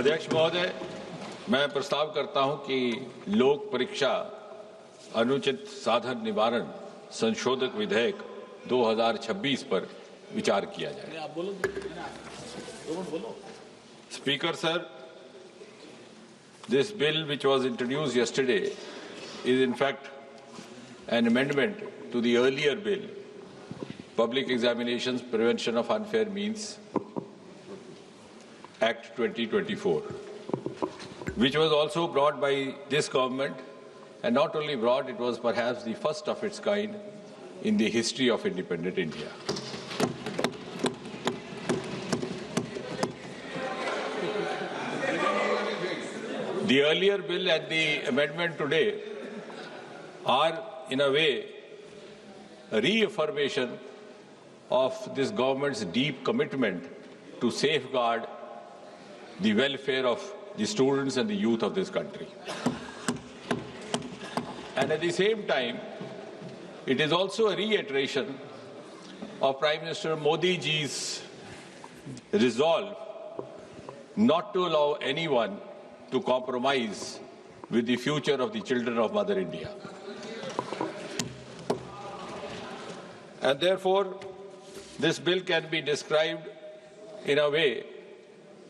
अध्यक्ष महोदय, मैं प्रस्ताव करता हूं कि लोक परीक्षा अनुचित साधन निवारण संशोधक विधेयक 2026 पर विचार किया जाए। Speaker sir, this bill which was introduced yesterday is in fact an amendment to the earlier bill, Public Examinations Prevention of Unfair Means Act 2024, which was also brought by this government, and not only brought, it was perhaps the first of its kind in the history of independent India. The earlier bill and the amendment today are, in a way, a reaffirmation of this government's deep commitment to safeguard the welfare of the students and the youth of this country. And at the same time, it is also a reiteration of Prime Minister Modi ji's resolve not to allow anyone to compromise with the future of the children of Mother India. And therefore, this bill can be described in a way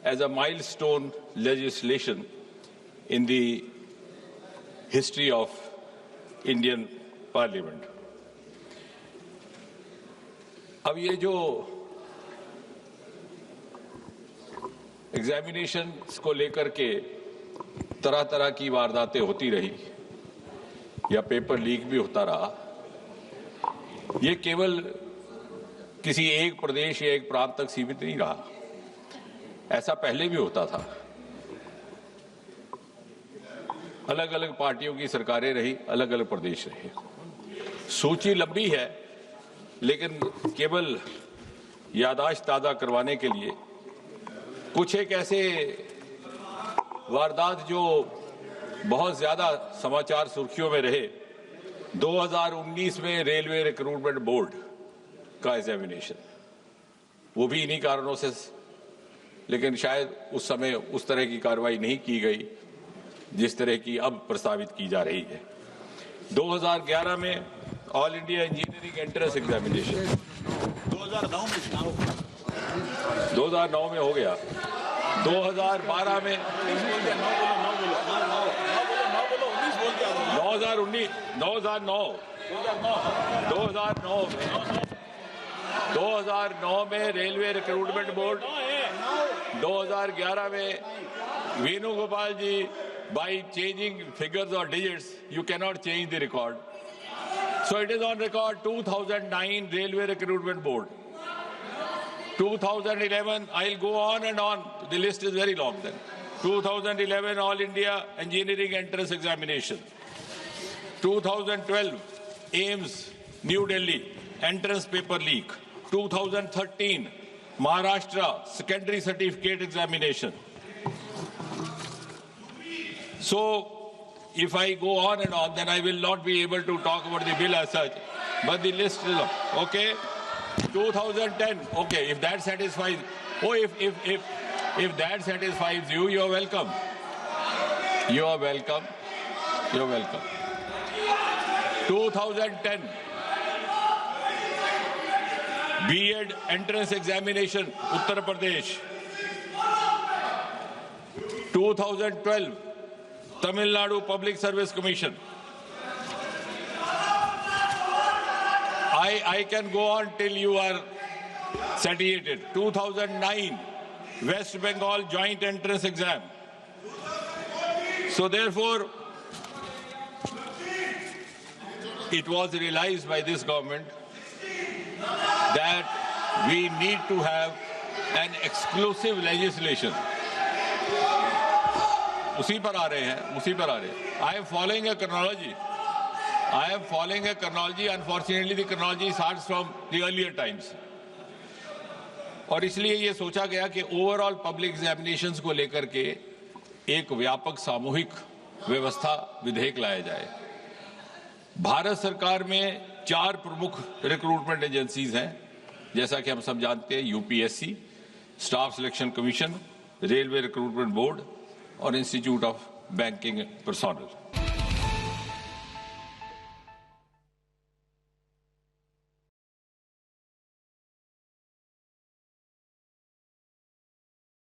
as a milestone legislation in the history of Indian Parliament. अब ये जो examinations को लेकर के तरह तरह की वारदातें होती रही या पेपर लीक भी होता रहा, ये केवल किसी एक प्रदेश या एक प्रांत तक सीमित नहीं रहा। ऐसा पहले भी होता था। अलग अलग पार्टियों की सरकारें रही, अलग अलग प्रदेश रहे। सूची लंबी है, लेकिन केवल याददाश्त ताज़ा करवाने के लिए कुछ एक ऐसे वारदात जो बहुत ज्यादा समाचार सुर्खियों में रहे। 2019 में रेलवे रिक्रूटमेंट बोर्ड का एग्जामिनेशन, वो भी इन्हीं कारणों से, लेकिन शायद उस समय उस तरह की कार्रवाई नहीं की गई जिस तरह की अब प्रस्तावित की जा रही है। 2011 में all India engineering entrance examination 2009 में हो गया। 2012 में 2009 में रेलवे रिक्रूटमेंट बोर्ड, 2011 में वेणुगोपाल जी, by changing figures or digits, you cannot change the record. So it is on record 2009 Railway Recruitment Board. 2011, I'll go on and on. The list is very long then. 2011 All India Engineering Entrance Examination. 2012 AIMS New Delhi Entrance Paper Leak. 2013 Maharashtra Secondary Certificate Examination. So, if I go on and on, then I will not be able to talk about the bill as such. But the list is long. Okay. 2010. Okay. If that satisfies. Oh, if that satisfies you, you are welcome. You are welcome. You are welcome. 2010. B.Ed entrance examination, Uttar Pradesh. 2012. Tamil Nadu Public Service Commission. I can go on till you are satiated. 2009 West Bengal Joint Entrance Exam. So therefore, it was realized by this government that we need to have an exclusive legislation. उसी पर आ रहे हैं। I am following a chronology. Unfortunately, the chronology starts from the earlier times. और इसलिए ये सोचा गया कि ओवरऑल पब्लिक एग्जामिनेशंस को लेकर के एक व्यापक सामूहिक व्यवस्था विधेयक लाया जाए। भारत सरकार में 4 प्रमुख रिक्रूटमेंट एजेंसीज हैं, जैसा कि हम सब जानते हैं। UPSC, staff selection commission, railway recruitment board और इंस्टीट्यूट ऑफ बैंकिंग पर्सोनल।